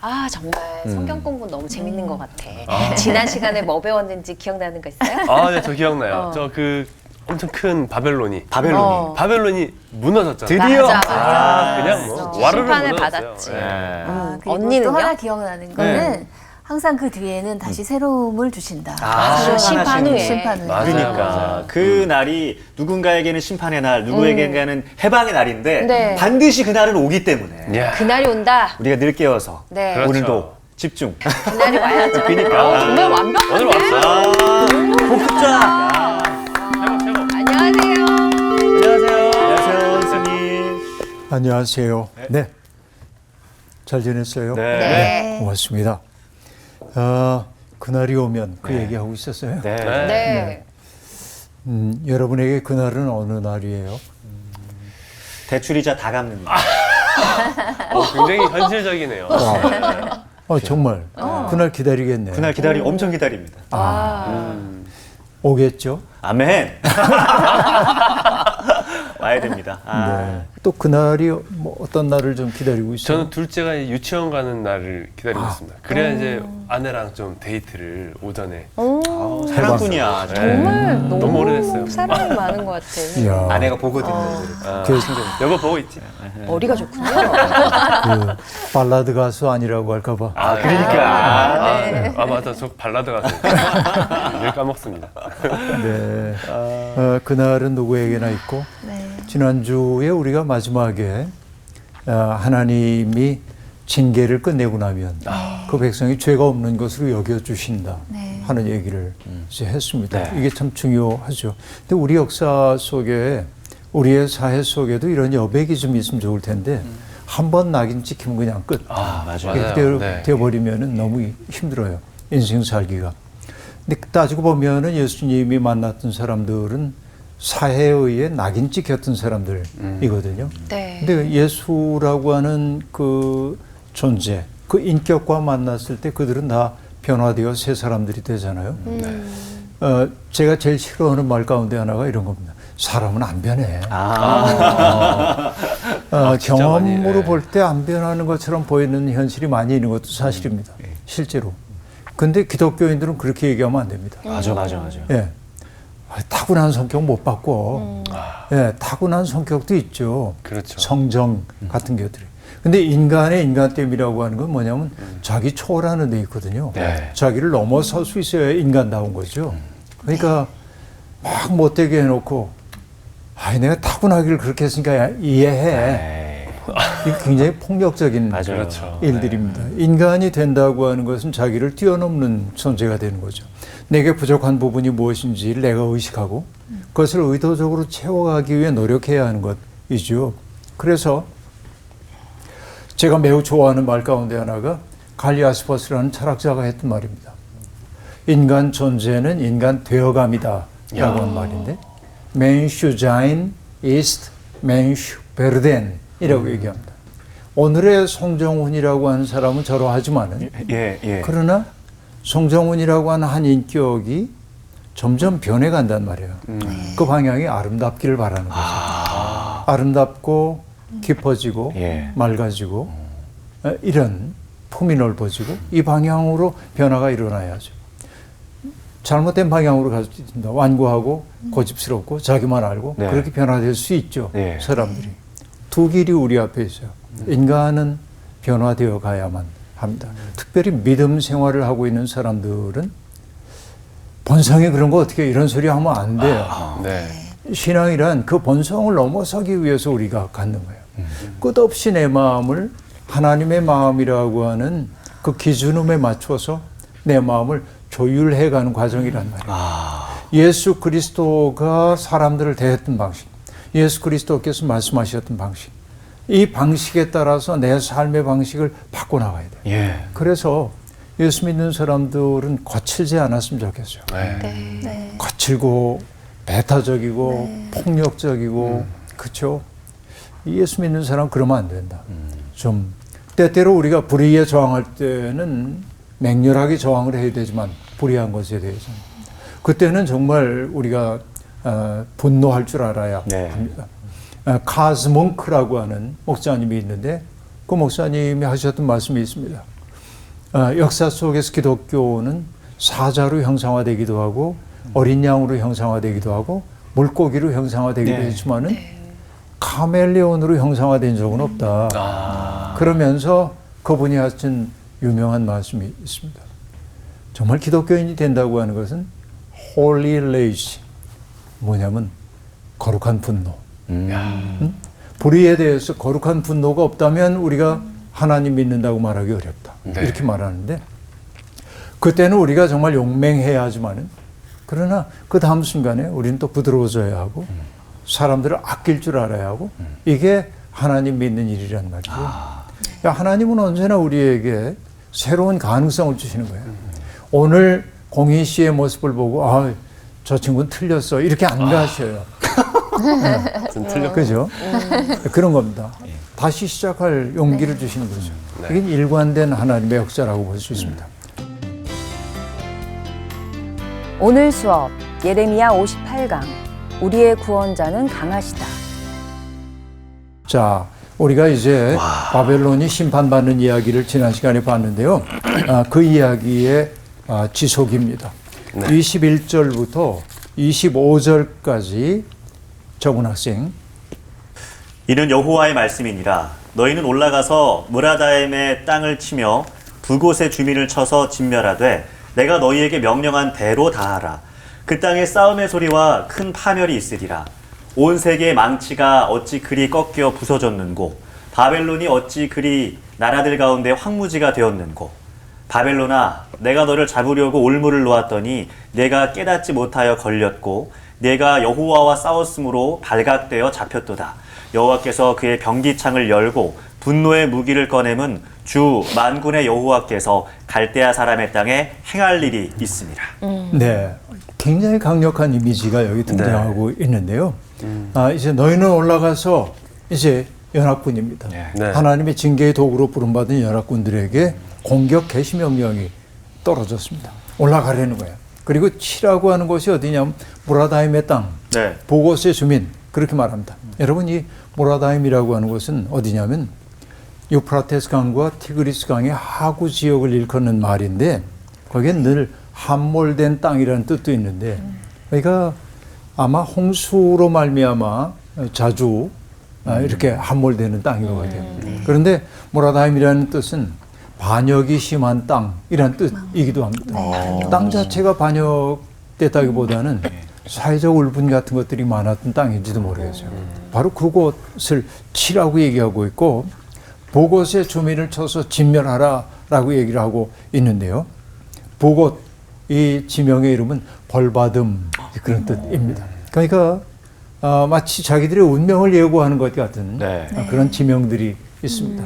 아, 정말 성경 공부 너무 재밌는 것 같아. 지난 시간에 뭐 배웠는지 기억나는 거 있어요? 아, 네, 저 기억나요. 저 그 엄청 큰 바벨론이 무너졌잖아요. 드디어. 맞아. 그냥 뭐 와르르 심판을 무너졌어요. 받았지. 네. 그리고 언니는요? 또 하나 기억나는 거는 항상 그 뒤에는 다시 새로움을 주신다. 심판 후에. 심판 후에. 맞아요. 그러니까 그 날이 누군가에게는 심판의 날, 누구에게는 해방의 날인데 네. 반드시 그 날은 오기 때문에 야. 그날이 온다. 우리가 늘 깨어서 네. 그렇죠. 오늘도 집중. 그날이 와야죠. 그러니까. 정말 완벽한데? 오늘 왔어요. 복습자. 최고. 안녕하세요. 안녕하세요. 안녕하세요, 선생님. 안녕하세요. 네. 잘 지냈어요? 네. 고맙습니다. 그날이 오면 그 얘기하고 있었어요. 네. 네. 여러분에게 그날은 어느 날이에요? 대출이자 다 갚는다. 굉장히 현실적이네요. 정말 그날 기다리겠네. 그날 엄청 기다립니다. 오겠죠? 아멘. 와야 됩니다. 네. 또 그날이 뭐 어떤 날을 좀 기다리고 있어요? 저는 둘째가 유치원 가는 날을 기다리고 있습니다. 그래야 이제 아내랑 좀 데이트를 오전에. 사랑꾼이야. 정말 너무 오래됐어요. 사랑이 많은 것 같아. 이야, 아내가 보거든요. 여보 보고 있지? 머리가 좋군요. 그 발라드 가수 아니라고 할까봐. 그러니까. 맞아. 저 발라드 가수. 늘 까먹습니다. 네. 그날은 누구에게나 있고, 지난주에 우리가 마지막에 하나님이 징계를 끝내고 나면 그 백성이 죄가 없는 것으로 여겨주신다 하는 얘기를 이제 했습니다. 네. 이게 참 중요하죠. 근데 우리 역사 속에, 우리의 사회 속에도 이런 여백이 좀 있으면 좋을 텐데 한 번 낙인 찍히면 그냥 끝. 맞아요. 이렇게 되어버리면 너무 힘들어요. 인생 살기가. 근데 따지고 보면은 예수님이 만났던 사람들은 사회에 의해 낙인 찍혔던 사람들이거든요. 네. 근데 예수라고 하는 그 존재, 그 인격과 만났을 때 그들은 다 변화되어 새 사람들이 되잖아요. 제가 제일 싫어하는 말 가운데 하나가 이런 겁니다. 사람은 안 변해. 경험으로 볼 때 안 변하는 것처럼 보이는 현실이 많이 있는 것도 사실입니다. 실제로. 근데 기독교인들은 그렇게 얘기하면 안 됩니다. 맞아. 예. 타고난 성격 못 바꿔. 예, 타고난 성격도 있죠. 그렇죠. 성정 같은 것들이. 근데 인간의 인간됨이라고 하는 건 뭐냐면 자기 초월하는 데 있거든요. 네. 자기를 넘어설 수 있어야 인간다운 거죠. 그러니까 막 못되게 해놓고 내가 타고나기를 그렇게 했으니까 이해해. 이게 굉장히 폭력적인 그렇죠. 일들입니다. 인간이 된다고 하는 것은 자기를 뛰어넘는 존재가 되는 거죠. 내게 부족한 부분이 무엇인지를 내가 의식하고 그것을 의도적으로 채워가기 위해 노력해야 하는 것이죠. 그래서 제가 매우 좋아하는 말 가운데 하나가 갈리아스퍼스라는 철학자가 했던 말입니다. 인간 존재는 인간 되어감이다 라고 하는 말인데 Mensch sein ist Mensch werden 이라고 얘기합니다. 오늘의 송정훈이라고 하는 사람은 저러하지만은 그러나 송정훈이라고 하는 한 인격이 점점 변해간단 말이에요. 그 방향이 아름답기를 바라는 거죠. 아름답고 깊어지고 맑아지고 이런 품이 넓어지고 이 방향으로 변화가 일어나야죠. 잘못된 방향으로 갈 수 있습니다. 완고하고 고집스럽고 자기만 알고 그렇게 변화될 수 있죠. 사람들이. 두 길이 우리 앞에 있어요. 인간은 변화되어 가야만 합니다. 특별히 믿음 생활을 하고 있는 사람들은 본성이 그런 거 어떻게 이런 소리 하면 안 돼요. 신앙이란 그 본성을 넘어서기 위해서 우리가 갖는 거예요. 끝없이 내 마음을 하나님의 마음이라고 하는 그 기준음에 맞춰서 내 마음을 조율해가는 과정이란 말이에요. 예수 그리스도가 사람들을 대했던 방식, 예수 그리스도께서 말씀하셨던 방식, 이 방식에 따라서 내 삶의 방식을 바꿔나가야 돼요. 그래서 예수 믿는 사람들은 거칠지 않았으면 좋겠어요. 거칠고 배타적이고 폭력적이고 그렇죠. 예수 믿는 사람 그러면 안 된다. 좀 때때로 우리가 불의에 저항할 때는 맹렬하게 저항을 해야 되지만 불의한 것에 대해서 그때는 정말 우리가 분노할 줄 알아야 합니다. 카즈 몽크라고 하는 목사님이 있는데 그 목사님이 하셨던 말씀이 있습니다. 역사 속에서 기독교는 사자로 형상화되기도 하고 어린 양으로 형상화되기도 하고 물고기로 형상화되기도 네. 했지만은 카멜레온으로 형상화된 적은 없다. 그러면서 그분이 하신 유명한 말씀이 있습니다. 정말 기독교인이 된다고 하는 것은 holy rage, 뭐냐면 거룩한 분노. 불의에 대해서 거룩한 분노가 없다면 우리가 하나님 믿는다고 말하기 어렵다. 네. 이렇게 말하는데 그때는 우리가 정말 용맹해야 하지만은 그러나 그 다음 순간에 우리는 또 부드러워져야 하고 사람들을 아낄 줄 알아야 하고 이게 하나님 믿는 일이란 말이죠. 그러니까 하나님은 언제나 우리에게 새로운 가능성을 주시는 거예요. 오늘 공희 씨의 모습을 보고 저 친구는 틀렸어 이렇게 안 가셔요. 좀 틀렸고. 그죠? 그런 겁니다. 다시 시작할 용기를 주시는 거죠. 이게 일관된 하나님의 역사라고 볼 수 있습니다. 오늘 수업 예레미야 58강 우리의 구원자는 강하시다. 자, 우리가 이제 바벨론이 심판받는 이야기를 지난 시간에 봤는데요. 그 이야기의 지속입니다. 21절부터 25절까지 정훈 학생. 이는 여호와의 말씀이니라. 너희는 올라가서 무라다임의 땅을 치며 두 곳의 주민을 쳐서 진멸하되 내가 너희에게 명령한 대로 다하라. 그 땅에 싸움의 소리와 큰 파멸이 있으리라. 온 세계의 망치가 어찌 그리 꺾여 부서졌는고 바벨론이 어찌 그리 나라들 가운데 황무지가 되었는고 바벨론아 내가 너를 잡으려고 올무를 놓았더니 내가 깨닫지 못하여 걸렸고 내가 여호와와 싸웠으므로 발각되어 잡혔도다. 여호와께서 그의 병기창을 열고 분노의 무기를 꺼내면 주 만군의 여호와께서 갈대아 사람의 땅에 행할 일이 있습니다. 네, 굉장히 강력한 이미지가 여기 등장하고 있는데요. 이제 너희는 올라가서 이제 연합군입니다. 네. 하나님의 징계의 도구로 부름받은 연합군들에게 공격 개시 명령이 떨어졌습니다. 올라가려는 거예요. 그리고 치라고 하는 곳이 어디냐면 무라다임의 땅, 네. 보고스의 주민 그렇게 말합니다. 여러분 이 무라다임이라고 하는 곳은 어디냐면 유프라테스 강과 티그리스 강의 하구 지역을 일컫는 말인데 거기에 늘 함몰된 땅이라는 뜻도 있는데 그러니까 아마 홍수로 말미암아 자주 이렇게 함몰되는 땅인 것 같아요. 그런데 무라다임이라는 뜻은 반역이 심한 땅이라는 뜻이기도 합니다. 땅 자체가 반역됐다기보다는 사회적 울분 같은 것들이 많았던 땅인지도 모르겠어요. 바로 그곳을 치라고 얘기하고 있고 보곳의 주민을 쳐서 진멸하라라고 얘기를 하고 있는데요. 보곳 이 지명의 이름은 벌받음 그런 뜻입니다. 그러니까 마치 자기들의 운명을 예고하는 것 같은 네. 그런 지명들이 있습니다.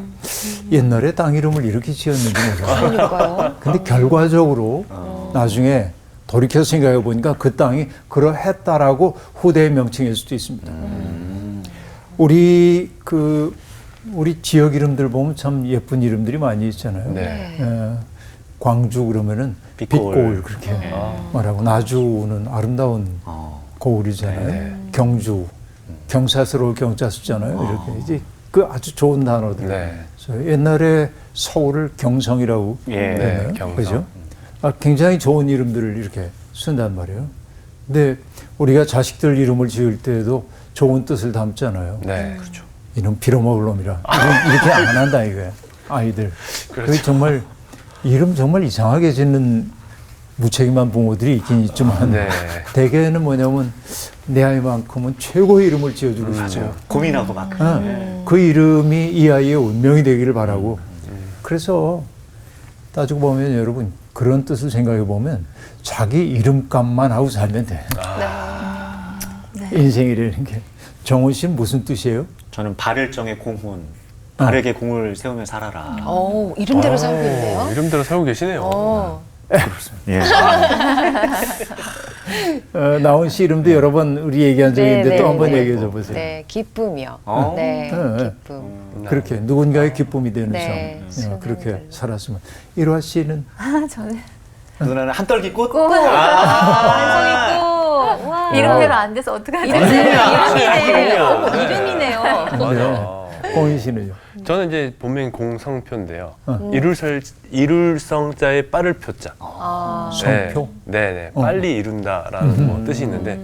옛날에 땅 이름을 이렇게 지었는지 몰라요. 그러니까요. 근데 결과적으로 나중에 돌이켜서 생각해 보니까 그 땅이 그러했다라고 후대의 명칭일 수도 있습니다. 우리 지역 이름들 보면 참 예쁜 이름들이 많이 있잖아요. 네. 광주 그러면은 빛고울 그렇게 말하고 나주는 아름다운 고울이잖아요. 네. 경주 경사스러울 경자수잖아요. 이렇게 이제 그 아주 좋은 단어들. 네. 그래서 옛날에 서울을 경성이라고 예, 경성. 그죠? 굉장히 좋은 이름들을 이렇게 쓴단 말이에요. 근데 우리가 자식들 이름을 지을 때도 좋은 뜻을 담잖아요. 네. 그렇죠. 이놈 빌어먹을 놈이라. 이렇게 안 한다 이거야. 아이들. 그렇죠. 그게 정말 이름 정말 이상하게 짓는 무책임한 부모들이 있긴 있지만 네. 대개는 뭐냐면 내 아이만큼은 최고의 이름을 지어주고 싶어요. 고민하고 막. 그 이름이 이 아이의 운명이 되기를 바라고. 그래서 따지고 보면 여러분 그런 뜻을 생각해 보면 자기 이름값만 하고 살면 돼. 인생이라는 게. 정훈 씨는 무슨 뜻이에요? 저는 발을정의 공훈. 바르게 공을 세우며 살아라. 이름대로 살고 있네요. 이름대로 살고 계시네요. 예. 나온 씨 이름도 여러 번 우리 얘기한 적이 있는데 또 한번 얘기해 줘 보세요. 네, 기쁨이요. 네. 기쁨. 그렇게 누군가의 기쁨이 되는 네, 삶. 그렇게 살았으면. 일화 씨는 저는 누나는 한떨기 꽃? 완성했고. 와. 이름대로 안 돼서 어떡하지? 이름이네요. 이름이네요. 맞아. 공인 씨는요? 저는 이제 본명이 공성표인데요. 이룰성자의 빠를 표자. 성표? 네. 빨리 이룬다라는 뭐 뜻이 있는데,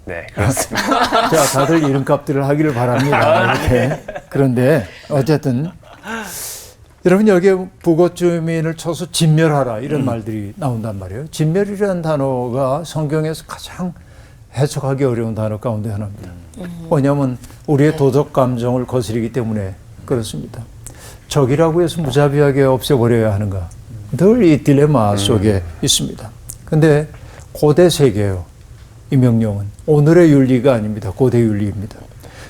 네, 그렇습니다. 자, 다들 이름값들을 하기를 바랍니다. 이렇게. 그런데 어쨌든 여러분 여기에 북어 주민을 쳐서 진멸하라 이런 말들이 나온단 말이에요. 진멸이라는 단어가 성경에서 가장 해석하기 어려운 단어 가운데 하나입니다. 왜냐하면 우리의 도덕 감정을 거스르기 때문에 그렇습니다. 적이라고 해서 무자비하게 없애버려야 하는가? 늘 이 딜레마 속에 있습니다. 근데 고대 세계예요. 이 명령은 오늘의 윤리가 아닙니다. 고대 윤리입니다.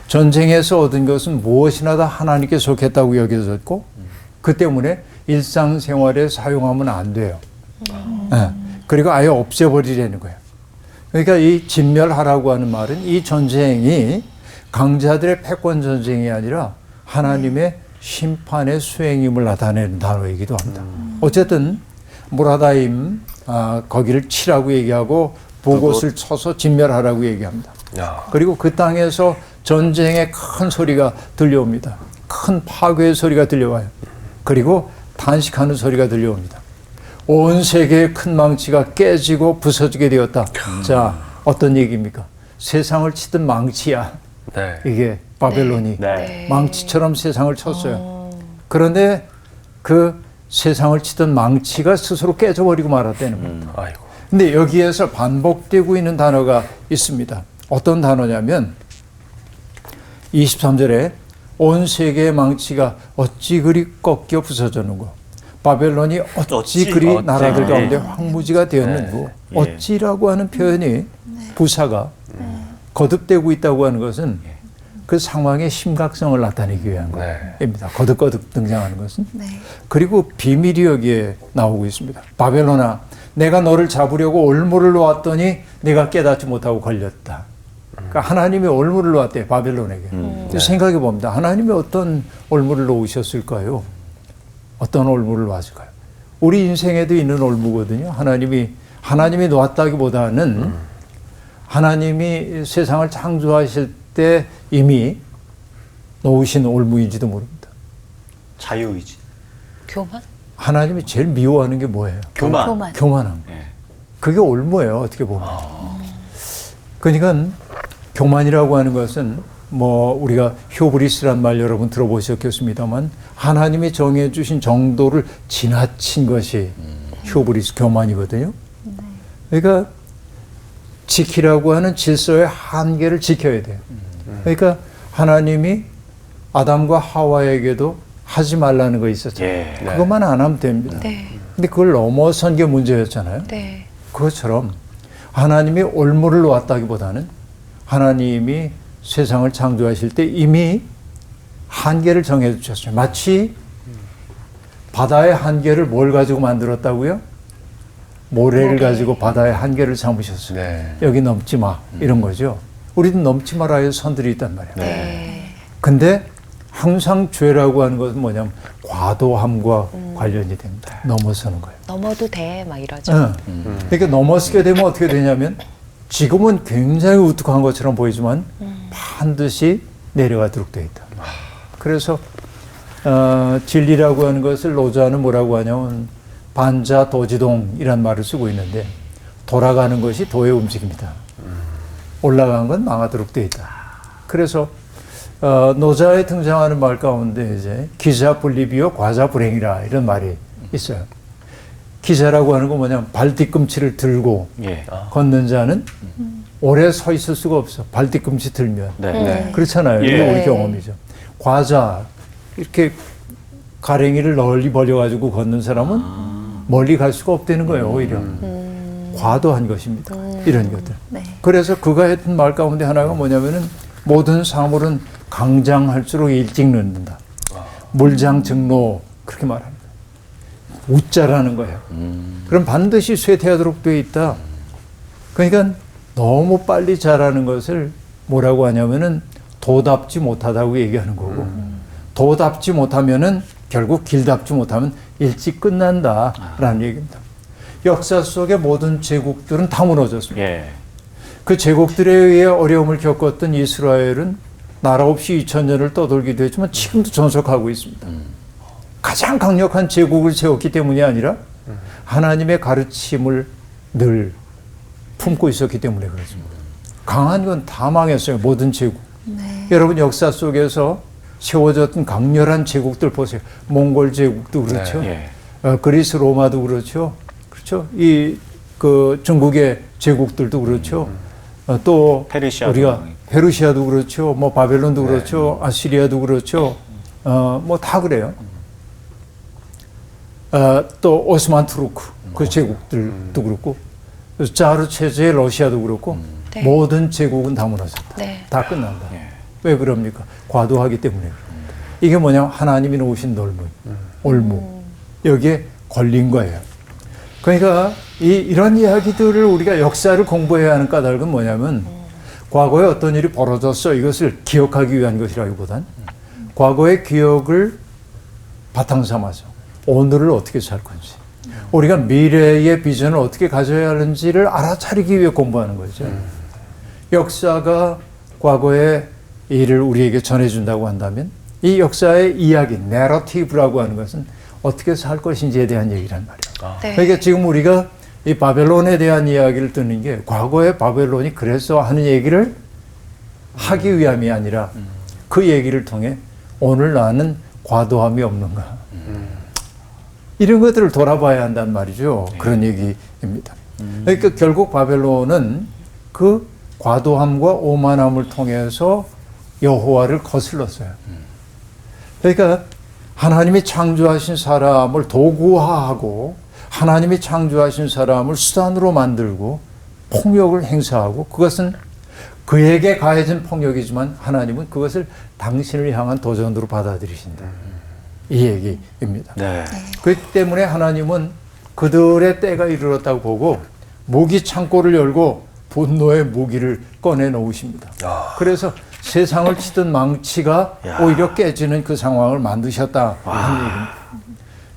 전쟁에서 얻은 것은 무엇이나 다 하나님께 속했다고 여겨졌고 그 때문에 일상생활에 사용하면 안 돼요. 네. 그리고 아예 없애버리려는 거예요. 그러니까 이 진멸하라고 하는 말은 이 전쟁이 강자들의 패권 전쟁이 아니라 하나님의 심판의 수행임을 나타내는 단어이기도 합니다. 어쨌든 모라다임 거기를 치라고 얘기하고 북옷을 쳐서 진멸하라고 얘기합니다. 야. 그리고 그 땅에서 전쟁의 큰 소리가 들려옵니다. 큰 파괴의 소리가 들려와요. 그리고 탄식하는 소리가 들려옵니다. 온 세계의 큰 망치가 깨지고 부서지게 되었다. 자, 어떤 얘기입니까? 세상을 치던 망치야. 네. 이게 바벨론이 네. 망치처럼 세상을 쳤어요. 그런데 그 세상을 치던 망치가 스스로 깨져버리고 말았다는 겁니다. 아이고. 근데 여기에서 반복되고 있는 단어가 있습니다. 어떤 단어냐면 23절에 온 세계의 망치가 어찌 그리 꺾여 부서졌는고 바벨론이 어찌 그리 나라들 가운데 황무지가 되었는고 네. 어찌라고 하는 표현이 부사가 거듭되고 있다고 하는 것은 그 상황의 심각성을 나타내기 위한 겁니다. 거듭거듭 등장하는 것은. 그리고 비밀이 여기에 나오고 있습니다. 바벨론아 내가 너를 잡으려고 올무를 놓았더니 내가 깨닫지 못하고 걸렸다. 그러니까 하나님이 올무를 놓았대요. 바벨론에게. 생각해 봅니다. 하나님이 어떤 올무를 놓으셨을까요? 어떤 올무를 놓았을까요? 우리 인생에도 있는 올무거든요. 하나님이 놓았다기보다는 하나님이 세상을 창조하실 때 이미 놓으신 올무인지도 모릅니다. 자유의지. 교만? 하나님이 제일 미워하는 게 뭐예요? 교만. 교만함. 네. 그게 올무예요. 어떻게 보면. 그러니까 교만이라고 하는 것은 뭐 우리가 효브리스란 말 여러분 들어보셨겠습니다만 하나님이 정해 주신 정도를 지나친 것이 효브리스 교만이거든요. 그러니까 지키라고 하는 질서의 한계를 지켜야 돼요. 그러니까 하나님이 아담과 하와에게도 하지 말라는 거 있었잖아요. 예. 그것만 안 하면 됩니다. 네. 근데 그걸 넘어선 게 문제였잖아요. 네. 그것처럼 하나님이 올무를 놓았다기보다는 하나님이 세상을 창조하실 때 이미 한계를 정해 주셨어요. 마치 바다의 한계를 뭘 가지고 만들었다고요? 모래를 가지고 바다의 한계를 삼으셨어요. 네. 여기 넘지 마. 이런 거죠. 우리도 넘지 마라의 선들이 있단 말이에요. 네. 근데 항상 죄라고 하는 것은 뭐냐면 과도함과 관련이 됩니다. 넘어서는 거예요. 넘어도 돼, 막 이러죠. 그러니까 넘어서게 되면 어떻게 되냐면 지금은 굉장히 우뚝한 것처럼 보이지만 반드시 내려가도록 되어 있다. 그래서 진리라고 하는 것을 노자는 뭐라고 하냐면 반자도지동이란 말을 쓰고 있는데 돌아가는 것이 도의 움직임이다. 올라간 건 망하도록 되어 있다. 그래서 노자에 등장하는 말 가운데 이제 기자 분리비요 과자 불행이라 이런 말이 있어요. 기자라고 하는 건 뭐냐면 발 뒤꿈치를 들고 예. 걷는 자는 오래 서 있을 수가 없어. 발 뒤꿈치 들면. 네. 그렇잖아요. 예. 이게 우리 경험이죠. 과자 이렇게 가랭이를 널리 벌려가지고 걷는 사람은 멀리 갈 수가 없다는 거예요. 오히려 과도한 것입니다. 이런 것들. 네. 그래서 그가 했던 말 가운데 하나가 뭐냐면은 모든 사물은 강장할수록 일찍 늦는다. 물장증로 그렇게 말합니다. 웃자라는 거예요. 그럼 반드시 쇠퇴하도록 되어 있다. 그러니까 너무 빨리 자라는 것을 뭐라고 하냐면은 도답지 못하다고 얘기하는 거고 도답지 못하면은 결국 길답지 못하면 일찍 끝난다라는 얘기입니다. 역사 속의 모든 제국들은 다 무너졌습니다. 예. 그 제국들에 의해 어려움을 겪었던 이스라엘은 나라 없이 2000년을 떠돌기도 했지만 지금도 전속하고 있습니다. 가장 강력한 제국을 세웠기 때문이 아니라 하나님의 가르침을 늘 품고 있었기 때문에 그렇습니다. 강한 건 다 망했어요. 모든 제국. 여러분 역사 속에서 세워졌던 강렬한 제국들 보세요. 몽골 제국도 그렇죠. 네. 그리스 로마도 그렇죠. 그렇죠. 그 중국의 제국들도 그렇죠. 또 페르시아도 우리가 페르시아도 그렇죠. 뭐 바벨론도 그렇죠. 아시리아도 그렇죠. 뭐 다 그래요. 또 오스만 투르크 그 제국들도 그렇고 자르 체제의 러시아도 그렇고 네. 모든 제국은 다 무너졌다. 네. 다 끝난다. 왜 그럽니까? 과도하기 때문에 그럽니다. 이게 뭐냐면 하나님이 놓으신 올무. 여기에 걸린 거예요. 그러니까 이런 이야기들을 우리가 역사를 공부해야 하는 까닭은 뭐냐면 과거에 어떤 일이 벌어졌어 이것을 기억하기 위한 것이라기보단 과거의 기억을 바탕 삼아서 오늘을 어떻게 살 건지 우리가 미래의 비전을 어떻게 가져야 하는지를 알아차리기 위해 공부하는 거죠. 역사가 과거의 일을 우리에게 전해준다고 한다면 이 역사의 이야기, 내러티브라고 하는 것은 어떻게 살 것인지에 대한 얘기란 말이에요. 네. 그러니까 지금 우리가 이 바벨론에 대한 이야기를 듣는 게 과거의 바벨론이 그래서 하는 얘기를 하기 위함이 아니라 그 얘기를 통해 오늘 나는 과도함이 없는가. 이런 것들을 돌아봐야 한단 말이죠. 그런 얘기입니다. 그러니까 결국 바벨론은 그 과도함과 오만함을 통해서 여호와를 거슬렀어요. 그러니까 하나님이 창조하신 사람을 도구화하고 하나님이 창조하신 사람을 수단으로 만들고 폭력을 행사하고 그것은 그에게 가해진 폭력이지만 하나님은 그것을 당신을 향한 도전으로 받아들이신다. 이 얘기입니다. 네. 그렇기 때문에 하나님은 그들의 때가 이르렀다고 보고 무기 창고를 열고 분노의 무기를 꺼내 놓으십니다. 그래서 세상을 치던 망치가 오히려 깨지는 그 상황을 만드셨다 하는 얘기입니다.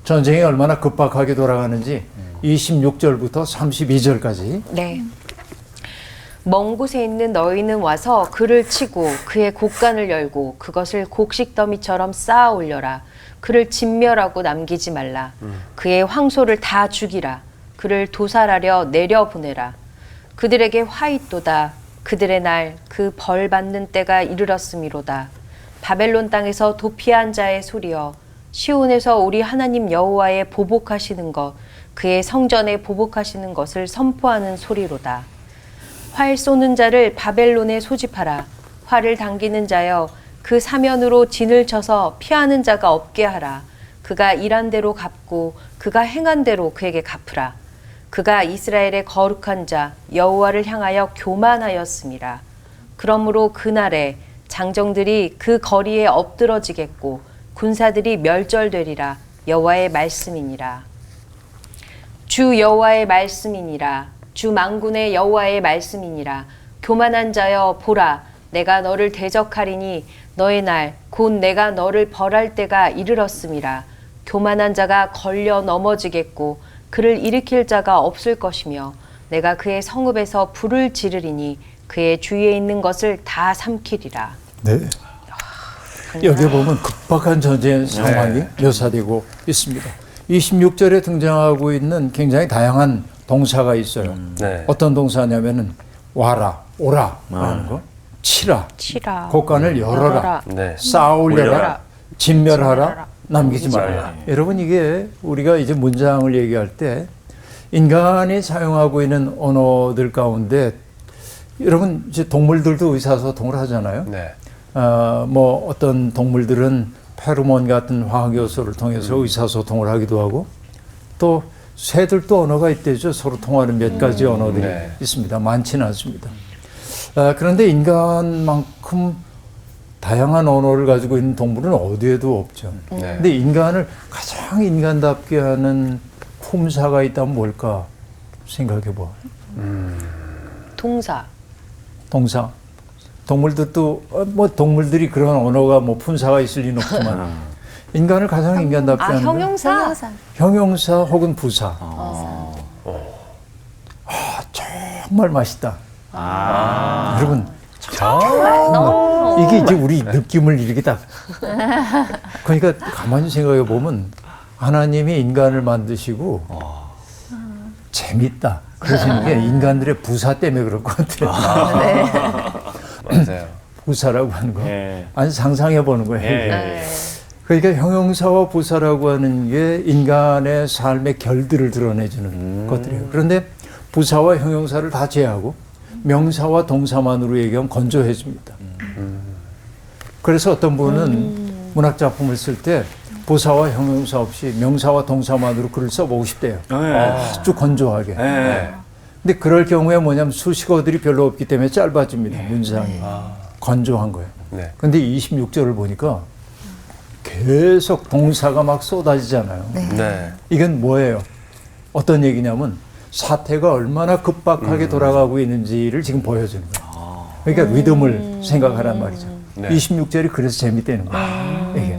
전쟁이 얼마나 급박하게 돌아가는지 26절부터 32절까지 네. 먼 곳에 있는 너희는 와서 그를 치고 그의 곡간을 열고 그것을 곡식 더미처럼 쌓아 올려라. 그를 진멸하고 남기지 말라. 그의 황소를 다 죽이라. 그를 도살하려 내려보내라. 그들에게 화 있도다. 그들의 날 그 벌 받는 때가 이르렀음이로다. 바벨론 땅에서 도피한 자의 소리여 시온에서 우리 하나님 여호와의 보복하시는 것 그의 성전에 보복하시는 것을 선포하는 소리로다. 활 쏘는 자를 바벨론에 소집하라. 활을 당기는 자여 그 사면으로 진을 쳐서 피하는 자가 없게 하라. 그가 일한 대로 갚고 그가 행한 대로 그에게 갚으라. 그가 이스라엘의 거룩한 자 여호와를 향하여 교만하였음이라. 그러므로 그날에 장정들이 그 거리에 엎드러지겠고 군사들이 멸절되리라. 여호와의 말씀이니라. 주 여호와의 말씀이니라. 주 만군의 여호와의 말씀이니라. 교만한 자여 보라. 내가 너를 대적하리니 너의 날 곧 내가 너를 벌할 때가 이르렀음이라. 교만한 자가 걸려 넘어지겠고 그를 일으킬 자가 없을 것이며 내가 그의 성읍에서 불을 지르리니 그의 주위에 있는 것을 다 삼키리라. 네. 여기 보면 급박한 전쟁 상황이 묘사되고 있습니다. 26절에 등장하고 있는 굉장히 다양한 동사가 있어요. 네. 어떤 동사냐면은 와라, 오라 하는 거, 치라, 곡간을 열어라, 네. 쌓아 올려라, 올려라. 진멸하라, 남기지 말라. 여러분 이게 우리가 이제 문장을 얘기할 때 인간이 사용하고 있는 언어들 가운데 여러분 이제 동물들도 의사소통을 하잖아요. 네. 뭐 어떤 동물들은 페로몬 같은 화학 요소를 통해서 의사소통을 하기도 하고 또 새들도 언어가 있대죠. 서로 통하는 몇 가지 언어들이 네. 있습니다. 많지는 않습니다. 그런데 인간만큼 다양한 언어를 가지고 있는 동물은 어디에도 없죠. 네. 근데 인간을 가장 인간답게 하는 품사가 있다면 뭘까 생각해 봐. 동사. 동사. 동물들도 뭐 동물들이 그런 언어가 뭐 품사가 있을 리는 없지만 인간을 가장 인간답게 하는 건 형용사. 형용사 혹은 부사. 정말 맛있다. 여러분 너무 이게 이제 우리 느낌을 이렇게 딱. 그러니까 가만히 생각해 보면 하나님이 인간을 만드시고 재밌다. 그러시는 게 인간들의 부사 때문에 그럴 것 같아요. 맞아요. 부사라고 하는 거. 네. 아니 상상해 보는 거예요. 네. 그러니까 형용사와 부사라고 하는 게 인간의 삶의 결들을 드러내주는 것들이에요. 그런데 부사와 형용사를 다 제하고 명사와 동사만으로 얘기하면 건조해집니다. 그래서 어떤 분은 문학 작품을 쓸 때 부사와 형용사 없이 명사와 동사만으로 글을 써보고 싶대요. 아주 건조하게. 근데 그럴 경우에 뭐냐면 수식어들이 별로 없기 때문에 짧아집니다. 문장이. 건조한 거예요. 네. 근데 26절을 보니까 계속 동사가 막 쏟아지잖아요. 네. 이건 뭐예요? 어떤 얘기냐면 사태가 얼마나 급박하게 돌아가고 있는지를 지금 보여주는 거예요. 그러니까 리듬을 생각하란 말이죠. 네. 26절이 그래서 재밌다는 거예요. 이게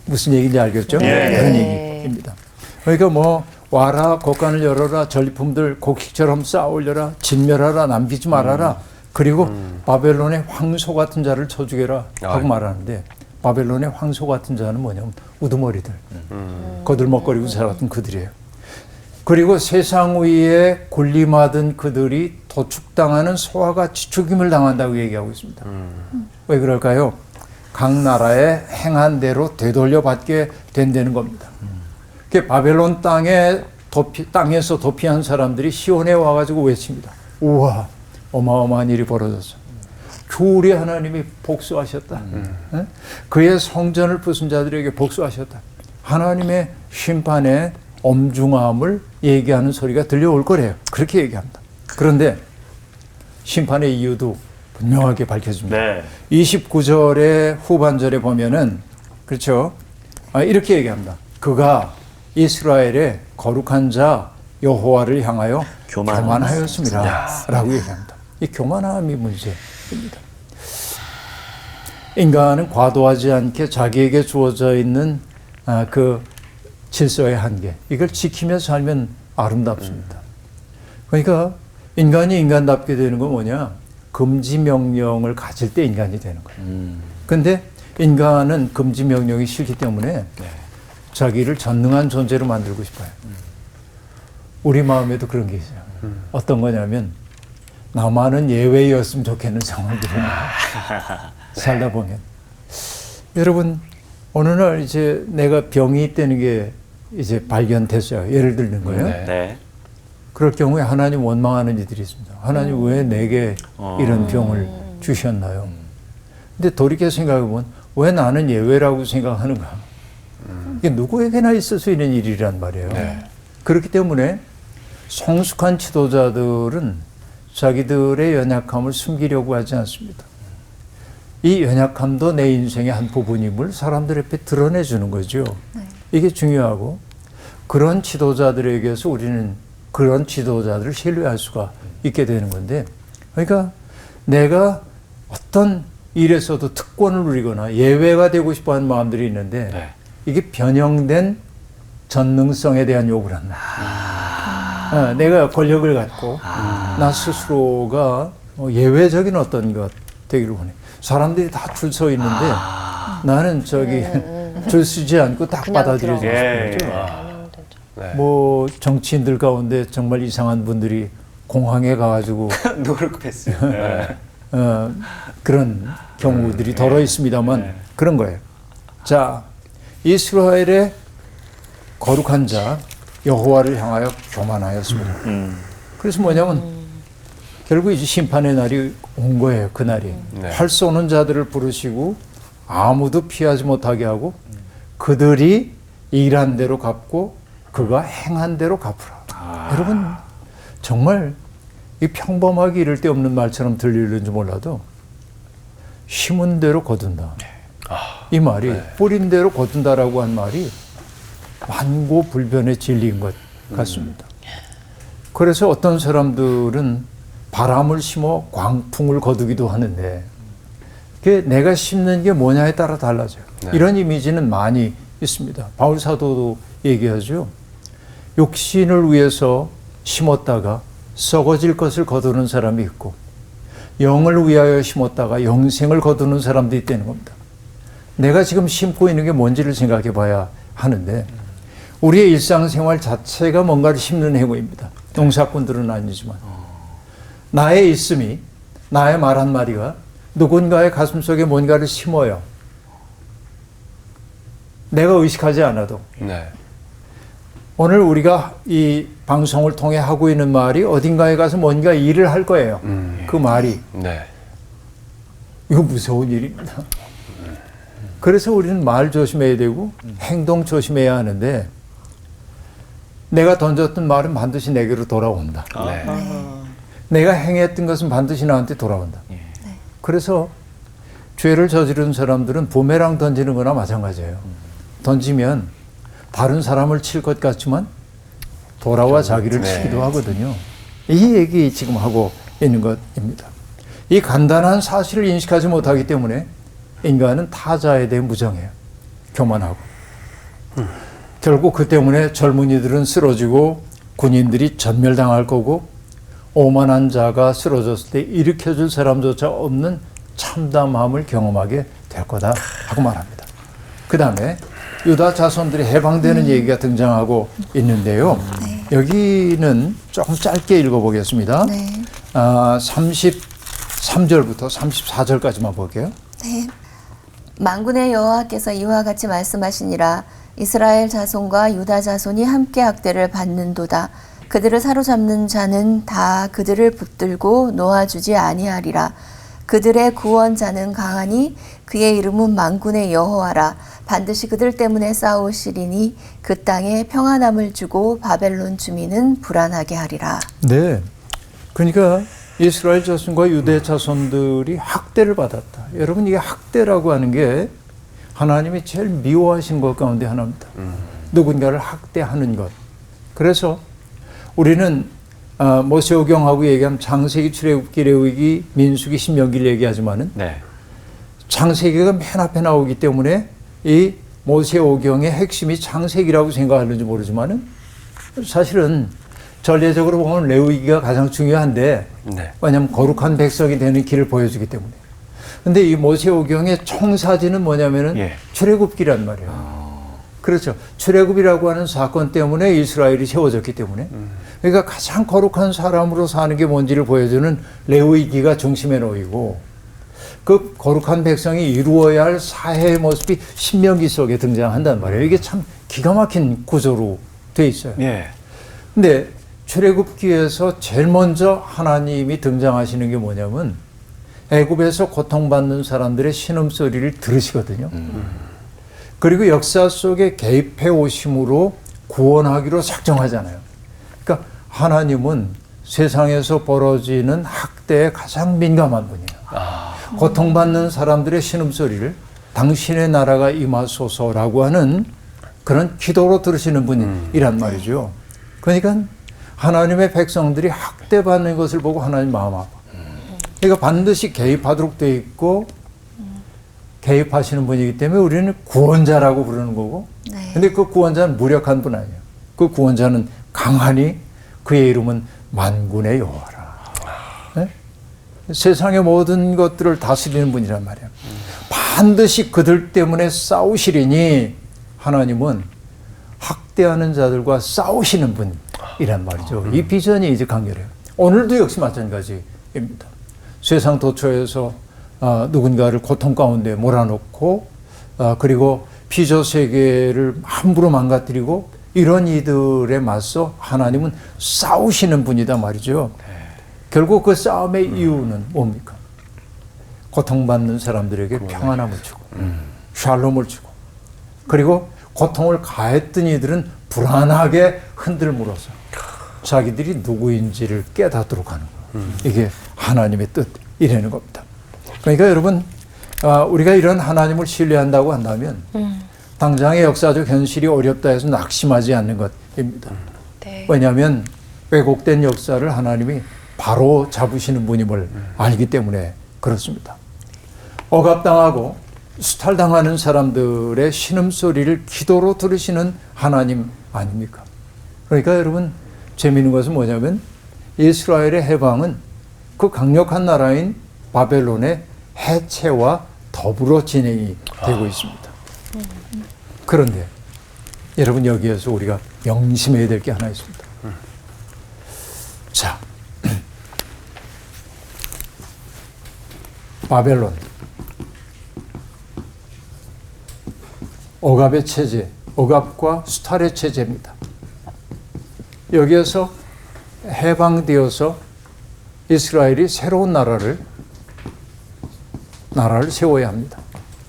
무슨 얘기인지 알겠죠? 네. 그런 얘기입니다. 그러니까 뭐 와라 곡간을 열어라 전리품들 곡식처럼 쌓아 올려라 진멸하라 남기지 말아라 그리고 바벨론의 황소 같은 자를 쳐주게라 하고 말하는데 바벨론의 황소 같은 자는 뭐냐면 우두머리들 거들먹거리고 살았던 그들이에요. 그리고 세상 위에 군림하던 그들이 도축당하는 소와 같이 죽임을 당한다고 얘기하고 있습니다. 왜 그럴까요? 각 나라의 행한 대로 되돌려 받게 된다는 겁니다. 그 바벨론 땅에서 도피한 사람들이 시온에 와가지고 외칩니다. 우와, 어마어마한 일이 벌어졌어. 우리 하나님이 복수하셨다. 그의 성전을 부순 자들에게 복수하셨다. 하나님의 심판의 엄중함을 얘기하는 소리가 들려올 거래요. 그렇게 얘기합니다. 그런데 심판의 이유도 분명하게 밝혀집니다. 네. 29절의 후반절에 보면은 그렇죠. 이렇게 얘기합니다. 그가 이스라엘의 거룩한 자 여호와를 향하여 교만하였습니다. 라고 얘기합니다. 이 교만함이 문제입니다. 인간은 과도하지 않게 자기에게 주어져 있는 그 질서의 한계, 이걸 지키며 살면 아름답습니다. 그러니까 인간이 인간답게 되는 건 뭐냐? 금지 명령을 가질 때 인간이 되는 거예요. 근데 인간은 금지 명령이 싫기 때문에 자기를 전능한 존재로 만들고 싶어요. 우리 마음에도 그런 게 있어요. 어떤 거냐면 나만은 예외였으면 좋겠는 상황들이 살다 보면. 여러분, 어느 날 이제 내가 병이 있다는 게 이제 발견됐어요. 예를 들는 거예요. 네. 그럴 경우에 하나님 원망하는 이들이 있습니다. 하나님 왜 내게 이런 병을 주셨나요? 근데 돌이켜 생각해보면 왜 나는 예외라고 생각하는가? 이게 누구에게나 있을 수 있는 일이란 말이에요. 그렇기 때문에 성숙한 지도자들은 자기들의 연약함을 숨기려고 하지 않습니다. 이 연약함도 내 인생의 한 부분임을 사람들 앞에 드러내주는 거죠. 이게 중요하고 그런 지도자들에게서 우리는 그런 지도자들을 신뢰할 수가 있게 되는 건데, 그러니까 내가 어떤 일에서도 특권을 누리거나 예외가 되고 싶어하는 마음들이 있는데 이게 변형된 전능성에 대한 요구를 한다. 내가 권력을 갖고 나 스스로가 예외적인 어떤 것 되기를 원해. 사람들이 다 줄 서 있는데 나는 저기 줄 서지 않고 딱 받아들여지고 싶은 거죠. 뭐 정치인들 가운데 정말 이상한 분들이 공항에 가가지고 노력했어요. 그런 경우들이 덜어 있습니다만 그런 거예요. 자, 이스라엘의 거룩한 자 여호와를 향하여 교만하였습니다. 그래서 뭐냐면 결국 이제 심판의 날이 온 거예요. 그 날이. 활 쏘는 자들을 부르시고 아무도 피하지 못하게 하고 그들이 일한 대로 갚고 그가 행한 대로 갚으라. 여러분 정말 이 평범하게 이럴 데 없는 말처럼 들리는지 몰라도 심은 대로 거둔다. 이 말이 뿌린 대로 거둔다라고 한 말이 만고불변의 진리인 것 같습니다. 그래서 어떤 사람들은 바람을 심어 광풍을 거두기도 하는데 그게 내가 심는 게 뭐냐에 따라 달라져요. 이런 이미지는 많이 있습니다. 바울 사도도 얘기하죠. 욕심을 위해서 심었다가 썩어질 것을 거두는 사람이 있고 영을 위하여 심었다가 영생을 거두는 사람도 있다는 겁니다. 내가 지금 심고 있는 게 뭔지를 생각해 봐야 하는데 우리의 일상생활 자체가 뭔가를 심는 행위입니다. 농사꾼들은 아니지만 나의 있음이, 나의 말 한마디가 누군가의 가슴속에 뭔가를 심어요. 내가 의식하지 않아도. 네. 오늘 우리가 이 방송을 통해 하고 있는 말이 어딘가에 가서 뭔가 일을 할 거예요. 그 말이. 네. 이거 무서운 일입니다. 그래서 우리는 말 조심해야 되고 행동 조심해야 하는데 내가 던졌던 말은 반드시 내게로 돌아온다. 네. 내가 행했던 것은 반드시 나한테 돌아온다. 그래서 죄를 저지른 사람들은 부메랑 던지는 거나 마찬가지예요. 던지면 다른 사람을 칠 것 같지만 돌아와 자기를 네. 치기도 하거든요. 이 얘기 지금 하고 있는 것입니다. 이 간단한 사실을 인식하지 못하기 때문에 인간은 타자에 대해 무정해요. 교만하고. 결국 그 때문에 젊은이들은 쓰러지고 군인들이 전멸당할 거고 오만한 자가 쓰러졌을 때 일으켜줄 사람조차 없는 참담함을 경험하게 될 거다 하고 말합니다. 그 다음에 유다 자손들이 해방되는 얘기가 등장하고 있는데요. 여기는 조금 짧게 읽어보겠습니다. 33절부터 34절까지만 볼게요. 네. 만군의 여호와께서 이와 같이 말씀하시니라. 이스라엘 자손과 유다 자손이 함께 학대를 받는도다. 그들을 사로잡는 자는 다 그들을 붙들고 놓아주지 아니하리라. 그들의 구원자는 강하니 그의 이름은 만군의 여호와라. 반드시 그들 때문에 싸우시리니 그 땅에 평안함을 주고 바벨론 주민은 불안하게 하리라. 네. 그러니까 이스라엘 자손과 유대 자손들이 학대를 받았다. 여러분, 이게 학대라고 하는 게 하나님이 제일 미워하신 것 가운데 하나입니다. 누군가를 학대하는 것. 그래서 우리는 모세오경하고 얘기하면 창세기, 출애굽기, 레위기, 민수기, 신명기를 얘기하지만은 네. 창세기가 맨 앞에 나오기 때문에 이 모세오경의 핵심이 창세기라고 생각하는지 모르지만은 사실은 전례적으로 보면 레위기가 가장 중요한데 네. 왜냐하면 거룩한 백성이 되는 길을 보여주기 때문에. 근데 이 모세오경의 총사진은 뭐냐면은 예. 출애굽기란 말이에요. 그렇죠. 출애굽이라고 하는 사건 때문에 이스라엘이 세워졌기 때문에. 그러니까 가장 거룩한 사람으로 사는 게 뭔지를 보여주는 레위기가 중심에 놓이고 그 거룩한 백성이 이루어야 할 사회의 모습이 신명기 속에 등장한단 말이에요. 이게 참 기가 막힌 구조로 돼 있어요. 예. 근데 출애굽기에서 제일 먼저 하나님이 등장하시는 게 뭐냐면 애굽에서 고통받는 사람들의 신음소리를 들으시거든요. 그리고 역사 속에 개입해 오심으로 구원하기로 작정하잖아요. 그러니까 하나님은 세상에서 벌어지는 학대에 가장 민감한 분이에요. 고통받는 사람들의 신음소리를 당신의 나라가 임하소서라고 하는 그런 기도로 들으시는 분이란 말이죠. 그러니까 하나님의 백성들이 학대받는 것을 보고 하나님 마음 아파. 그러니까 반드시 개입하도록 되어 있고 개입하시는 분이기 때문에 우리는 구원자라고 부르는 거고 네. 근데 그 구원자는 무력한 분 아니에요. 그 구원자는 강하니 그의 이름은 만군의 여호와라. 네? 세상의 모든 것들을 다스리는 분이란 말이에요. 반드시 그들 때문에 싸우시리니 하나님은 학대하는 자들과 싸우시는 분이란 말이죠. 이 비전이 이제 강렬해요. 오늘도 역시 마찬가지입니다. 세상 도처에서 누군가를 고통 가운데 몰아넣고 그리고 피조 세계를 함부로 망가뜨리고 이런 이들에 맞서 하나님은 싸우시는 분이다 말이죠. 결국 그 싸움의 이유는 뭡니까? 고통받는 사람들에게 평안함을 주고 샬롬을 주고 그리고 고통을 가했던 이들은 불안하게 흔들물어서 자기들이 누구인지를 깨닫도록 하는 거예요. 이게 하나님의 뜻이라는 겁니다. 그러니까 여러분 우리가 이런 하나님을 신뢰한다고 한다면 당장의 역사적 현실이 어렵다 해서 낙심하지 않는 것입니다. 네. 왜냐하면 왜곡된 역사를 하나님이 바로 잡으시는 분임을 알기 때문에 그렇습니다. 억압당하고 수탈당하는 사람들의 신음소리를 기도로 들으시는 하나님 아닙니까? 그러니까 여러분 재미있는 것은 뭐냐면 이스라엘의 해방은 그 강력한 나라인 바벨론의 해체와 더불어 진행이 되고 있습니다. 그런데 여러분 여기에서 우리가 명심해야 될 게 하나 있습니다. 자, 바벨론, 억압의 체제, 억압과 수탈의 체제입니다. 여기에서 해방되어서 이스라엘이 새로운 나라를 세워야 합니다.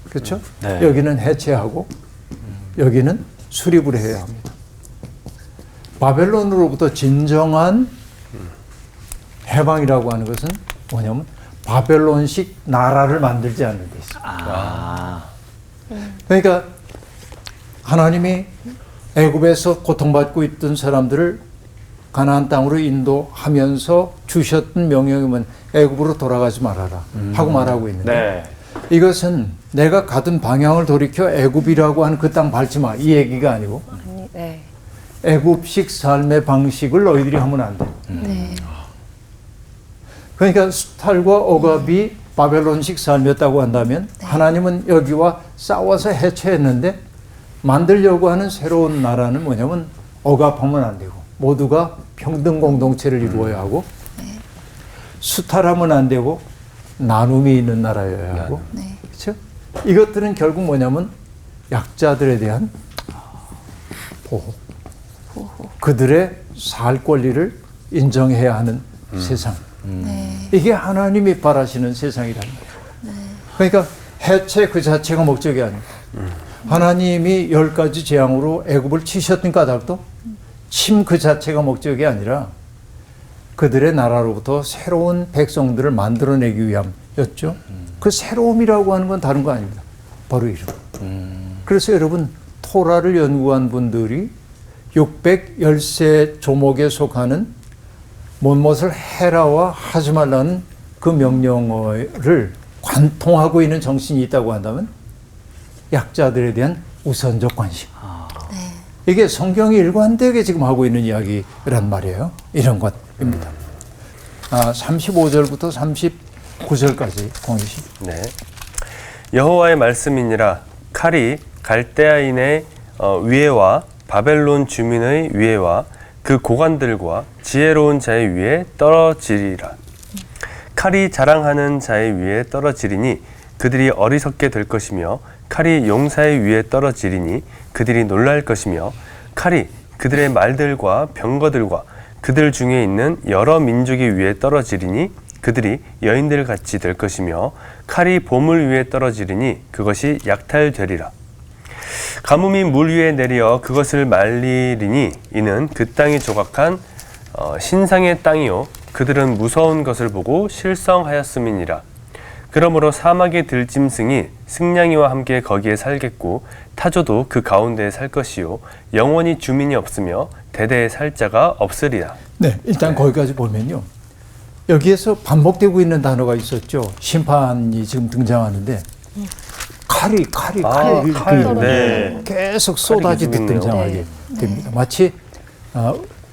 그렇죠? 네. 여기는 해체하고 여기는 수립을 해야 합니다. 바벨론으로부터 진정한 해방이라고 하는 것은 뭐냐면 바벨론식 나라를 만들지 않는 데 있습니다. 그러니까 하나님이 애굽에서 고통받고 있던 사람들을 가나안 땅으로 인도하면서 주셨던 명령이면 애굽으로 돌아가지 말아라 하고 말하고 있는데 네. 이것은 내가 가던 방향을 돌이켜 애굽이라고 하는 그 땅 밟지 마 이 얘기가 아니고 네. 애굽식 삶의 방식을 너희들이 하면 안 돼. 네. 그러니까 수탈과 억압이 바벨론식 삶이었다고 한다면 하나님은 여기와 싸워서 해체했는데 만들려고 하는 새로운 나라는 뭐냐면 억압하면 안 되고 모두가 평등 공동체를 이루어야 하고 수탈하면 안 되고 나눔이 있는 나라여야 하고 네. 그렇죠? 이것들은 결국 뭐냐면 약자들에 대한 보호, 그들의 살 권리를 인정해야 하는 세상. 네. 이게 하나님이 바라시는 세상이라는 거예요. 그러니까 해체 그 자체가 목적이 아닙니다. 하나님이 10가지 재앙으로 애굽을 치셨던 까닭도 침 그 자체가 목적이 아니라 그들의 나라로부터 새로운 백성들을 만들어내기 위함이었죠. 그 새로움이라고 하는 건 다른 거 아닙니다. 바로 이름. 그래서 여러분 토라를 연구한 분들이 610세 조목에 속하는 못못을 해라와 하지 말라는 그 명령어를 관통하고 있는 정신이 있다고 한다면 약자들에 대한 우선적 관심. 이게 성경이 일관되게 지금 하고 있는 이야기란 말이에요. 이런 것입니다. 35절부터 39절까지 공유시. 네. 여호와의 말씀이니라 칼이 갈대아인의 위에와 바벨론 주민의 위에와 그 고관들과 지혜로운 자의 위에 떨어지리라. 칼이 자랑하는 자의 위에 떨어지리니 그들이 어리석게 될 것이며 칼이 용사의 위에 떨어지리니 그들이 놀랄 것이며 칼이 그들의 말들과 병거들과 그들 중에 있는 여러 민족의 위에 떨어지리니 그들이 여인들 같이 될 것이며 칼이 보물 위에 떨어지리니 그것이 약탈되리라. 가뭄이 물 위에 내려 그것을 말리리니 이는 그 땅이 조각한 신상의 땅이요 그들은 무서운 것을 보고 실성하였음이니라. 그러므로 사막의 들짐승이 승냥이와 함께 거기에 살겠고 타조도 그 가운데에 살 것이요 영원히 주민이 없으며 대대에 살 자가 없으리라. 네, 일단 거기까지 보면요. 여기에서 반복되고 있는 단어가 있었죠. 심판이 지금 등장하는데 칼이 네. 계속 쏟아지듯 계속 있네요. 등장하게 됩니다. 마치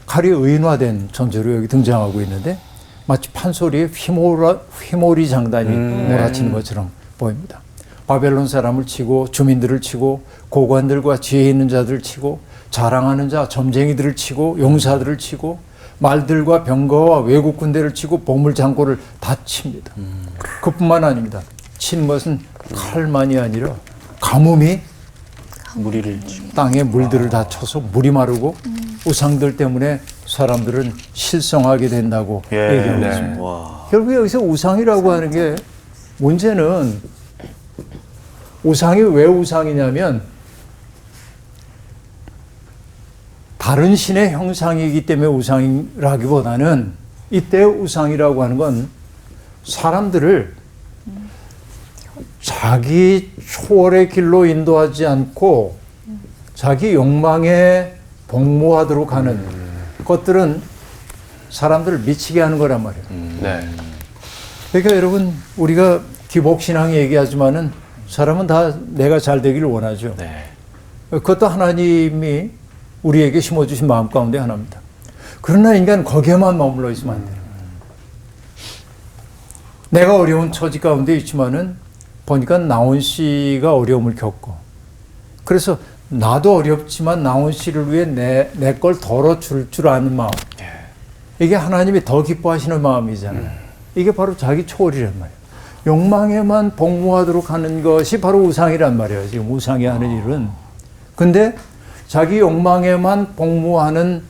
칼이 의인화된 존재로 여기 등장하고 있는데 마치 판소리에 휘몰이 장단이 몰아치는 것처럼 보입니다. 바벨론 사람을 치고 주민들을 치고 고관들과 지혜 있는 자들을 치고 자랑하는 자 점쟁이들을 치고 용사들을 치고 말들과 병거와 외국 군대를 치고 보물창고를 다 칩니다. 그뿐만 아닙니다. 친 것은 칼만이 아니라 가뭄이 무리를 땅에 물들을 다 쳐서 물이 마르고 우상들 때문에 사람들은 실성하게 된다고 얘기하고 있습니다. 와. 결국 여기서 우상이라고 하는 게 문제는 우상이 왜 우상이냐면 다른 신의 형상이기 때문에 우상이라기보다는 이때 우상이라고 하는 건 사람들을 자기 초월의 길로 인도하지 않고 자기 욕망에 복무하도록 하는 것들은 사람들을 미치게 하는 거란 말이에요. 네. 그러니까 여러분 우리가 기복신앙 얘기하지만은 사람은 다 내가 잘 되기를 원하죠. 네. 그것도 하나님이 우리에게 심어주신 마음 가운데 하나입니다. 그러나 인간 거기에만 머물러 있으면 안 돼요. 내가 어려운 처지 가운데 있지만은 보니까 나온 씨가 어려움을 겪고 그래서 나도 어렵지만 나온 씨를 위해 내 걸 덜어줄 줄 아는 마음. 이게 하나님이 더 기뻐하시는 마음이잖아요. 이게 바로 자기 초월이란 말이에요. 욕망에만 복무하도록 하는 것이 바로 우상이란 말이에요. 지금 우상이 하는 일은. 근데 자기 욕망에만 복무하는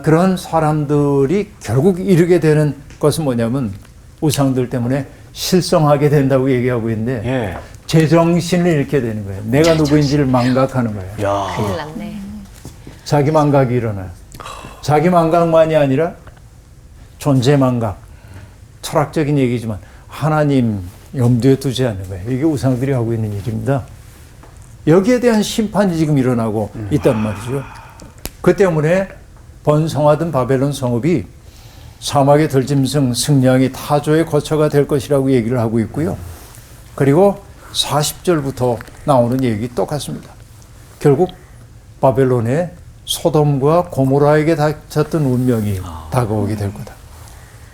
그런 사람들이 결국 이르게 되는 것은 뭐냐면 우상들 때문에 실성하게 된다고 얘기하고 있는데 예. 제정신을 잃게 되는 거예요. 내가 누구인지를 망각하는 거예요. 야. 큰일 났네. 자기 망각이 일어나요. 자기 망각만이 아니라 존재 망각. 철학적인 얘기지만 하나님 염두에 두지 않는 거예요. 이게 우상들이 하고 있는 일입니다. 여기에 대한 심판이 지금 일어나고 있단 말이죠. 그 때문에 번성하던 바벨론 성읍이 사막의 들짐승 승냥이 타조의 거처가 될 것이라고 얘기를 하고 있고요. 그리고 40절부터 나오는 얘기 똑같습니다. 결국 바벨론의 소돔과 고모라에게 닥쳤던 운명이 다가오게 될 거다.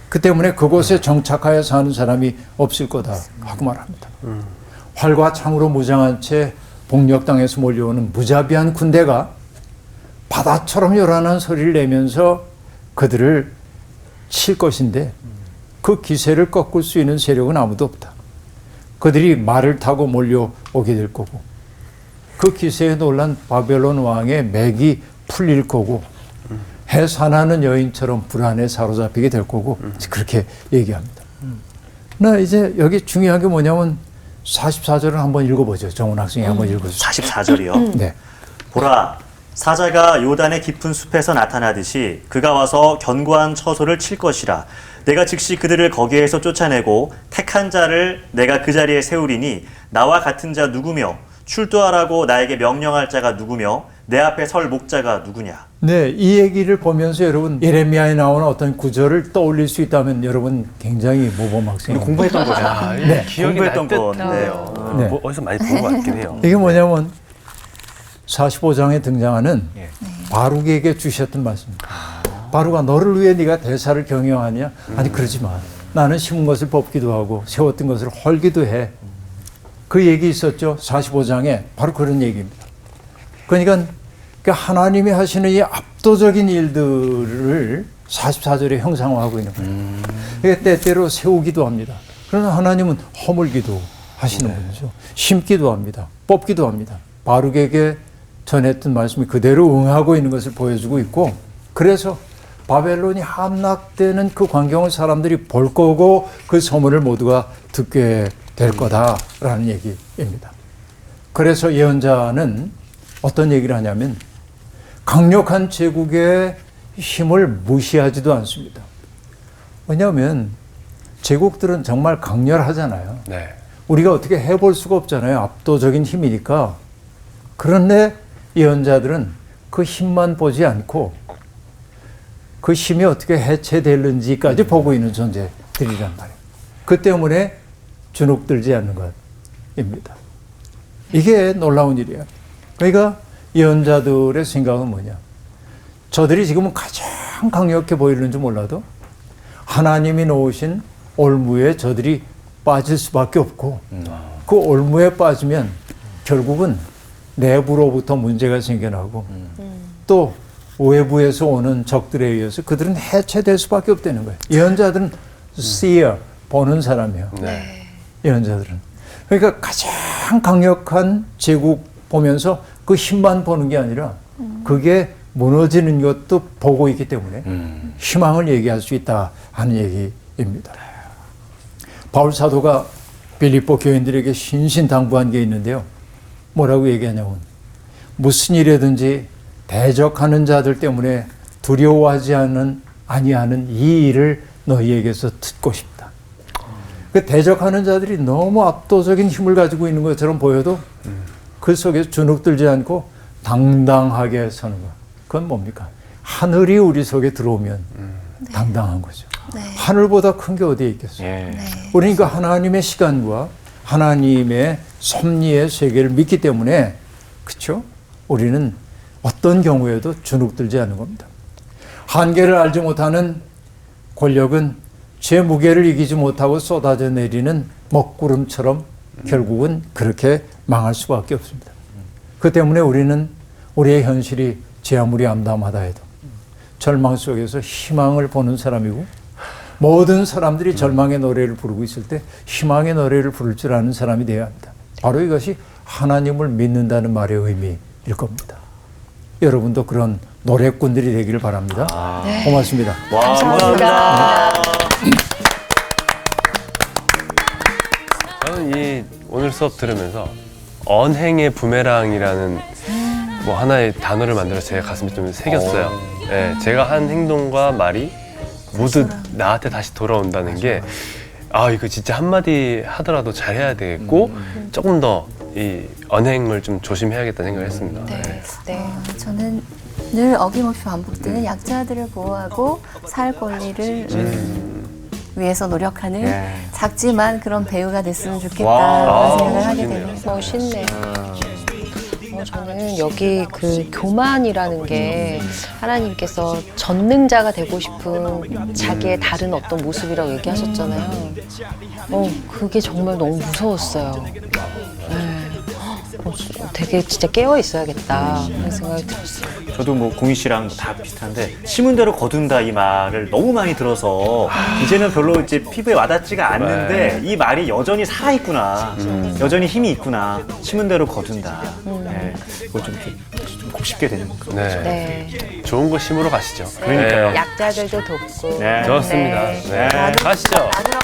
그 때문에 그곳에 정착하여 사는 사람이 없을 거다 하고 말합니다. 활과 창으로 무장한 채 복력 땅에서 몰려오는 무자비한 군대가 바다처럼 요란한 소리를 내면서 그들을 칠 것인데 그 기세를 꺾을 수 있는 세력은 아무도 없다. 그들이 말을 타고 몰려오게 될 거고 그 기세에 놀란 바벨론 왕의 맥이 풀릴 거고 해산하는 여인처럼 불안에 사로잡히게 될 거고 그렇게 얘기합니다. 나 이제 여기 중요한 게 뭐냐면 44절을 한번 읽어보죠. 정훈 학생이 한번 읽어주세요. 44절이요. 네. 보라, 사자가 요단의 깊은 숲에서 나타나듯이 그가 와서 견고한 처소를 칠 것이라. 내가 즉시 그들을 거기에서 쫓아내고 택한 자를 내가 그 자리에 세우리니 나와 같은 자 누구며 출두하라고 나에게 명령할 자가 누구며 내 앞에 설 목자가 누구냐. 네, 이 얘기를 보면서 여러분 예레미야에 나오는 어떤 구절을 떠올릴 수 있다면 여러분 굉장히 모범 학생입니다. 공부했던 거죠. 네. 기억이 공부했던 날 건데요. 네. 뭐 어디서 많이 본 것 같긴 해요. 이게 뭐냐면 45장에 등장하는 바룩에게 주셨던 말씀입니다. 바룩아, 너를 위해 네가 대사를 경영하냐? 아니 그러지 마. 나는 심은 것을 뽑기도 하고 세웠던 것을 헐기도 해. 그 얘기 있었죠. 45장에 바로 그런 얘기입니다. 그러니까 하나님이 하시는 이 압도적인 일들을 44절에 형상화하고 있는 거예요. 이게 때때로 세우기도 합니다. 그러나 하나님은 허물기도 하시는 분이죠. 심기도 합니다. 뽑기도 합니다. 바룩에게 전했던 말씀이 그대로 응하고 있는 것을 보여주고 있고 그래서 바벨론이 함락되는 그 광경을 사람들이 볼 거고 그 소문을 모두가 듣게 될 거다라는 얘기입니다. 그래서 예언자는 어떤 얘기를 하냐면 강력한 제국의 힘을 무시하지도 않습니다. 왜냐하면 제국들은 정말 강렬하잖아요. 네. 우리가 어떻게 해볼 수가 없잖아요. 압도적인 힘이니까. 그런데 예언자들은 그 힘만 보지 않고 그 힘이 어떻게 해체되는지까지 보고 있는 존재들이란 말이에요. 그 때문에 주눅들지 않는 것입니다. 이게 놀라운 일이에요. 그러니까 예언자들의 생각은 뭐냐. 저들이 지금은 가장 강력해 보이는지 몰라도 하나님이 놓으신 올무에 저들이 빠질 수밖에 없고 그 올무에 빠지면 결국은 내부로부터 문제가 생겨나고 또 외부에서 오는 적들에 의해서 그들은 해체될 수밖에 없다는 거예요. 예언자들은 seer, 보는 사람이에요. 네. 예언자들은. 그러니까 가장 강력한 제국 보면서 그 힘만 보는 게 아니라 그게 무너지는 것도 보고 있기 때문에 희망을 얘기할 수 있다 하는 얘기입니다. 바울 사도가 빌립보 교인들에게 신신당부한 게 있는데요. 뭐라고 얘기하냐면 무슨 일이든지 대적하는 자들 때문에 두려워하지 아니하는 이 일을 너희에게서 듣고 싶다. 그 대적하는 자들이 너무 압도적인 힘을 가지고 있는 것처럼 보여도 그 속에서 주눅들지 않고 당당하게 서는 것. 그건 뭡니까? 하늘이 우리 속에 들어오면 당당한 거죠. 네. 하늘보다 큰 게 어디에 있겠어요? 예. 우리는 그 하나님의 시간과 하나님의 섭리의 세계를 믿기 때문에 그렇죠? 우리는 어떤 경우에도 주눅들지 않는 겁니다. 한계를 알지 못하는 권력은 죄 무게를 이기지 못하고 쏟아져 내리는 먹구름처럼 결국은 그렇게 망할 수밖에 없습니다. 그 때문에 우리는 우리의 현실이 제 아무리 암담하다 해도 절망 속에서 희망을 보는 사람이고, 모든 사람들이 절망의 노래를 부르고 있을 때 희망의 노래를 부를 줄 아는 사람이 되어야 합니다. 바로 이것이 하나님을 믿는다는 말의 의미일 겁니다. 여러분도 그런 노래꾼들이 되기를 바랍니다. 고맙습니다. 와, 감사합니다. 저는 이 오늘 수업 들으면서 언행의 부메랑이라는 뭐 하나의 단어를 만들어서 제 가슴에 좀 새겼어요. 네, 제가 한 행동과 말이 모두 나한테 다시 돌아온다는 게, 아, 이거 진짜 한마디 하더라도 잘해야 되겠고, 조금 더 이 언행을 좀 조심해야겠다는 생각을 했습니다. 네, 네. 저는 늘 어김없이 반복되는 약자들을 보호하고 사회 권리를 위해서 노력하는 네. 작지만 그런 배우가 됐으면 좋겠다 와. 생각을 하게 멋있네요. 됩니다. 멋있네. 저는 여기 그 교만이라는 게 하나님께서 전능자가 되고 싶은 자기의 다른 어떤 모습이라고 얘기하셨잖아요. 그게 정말 너무 무서웠어요. 되게 진짜 깨어 있어야겠다 그런 생각이 들었어요. 저도 뭐 공희 씨랑 다 비슷한데, 심은 대로 거둔다 이 말을 너무 많이 들어서 이제는 별로 이제 피부에 와닿지가 않는데 이 말이 여전히 살아있구나, 여전히 힘이 있구나, 심은 대로 거둔다. 네, 그걸 좀 이렇게 좀 곱씹게 되는 거죠. 네. 네. 좋은 거 심으러 가시죠. 그러니까요. 네. 약자들도 돕고. 네. 좋습니다. 네. 네. 가시죠. 나누러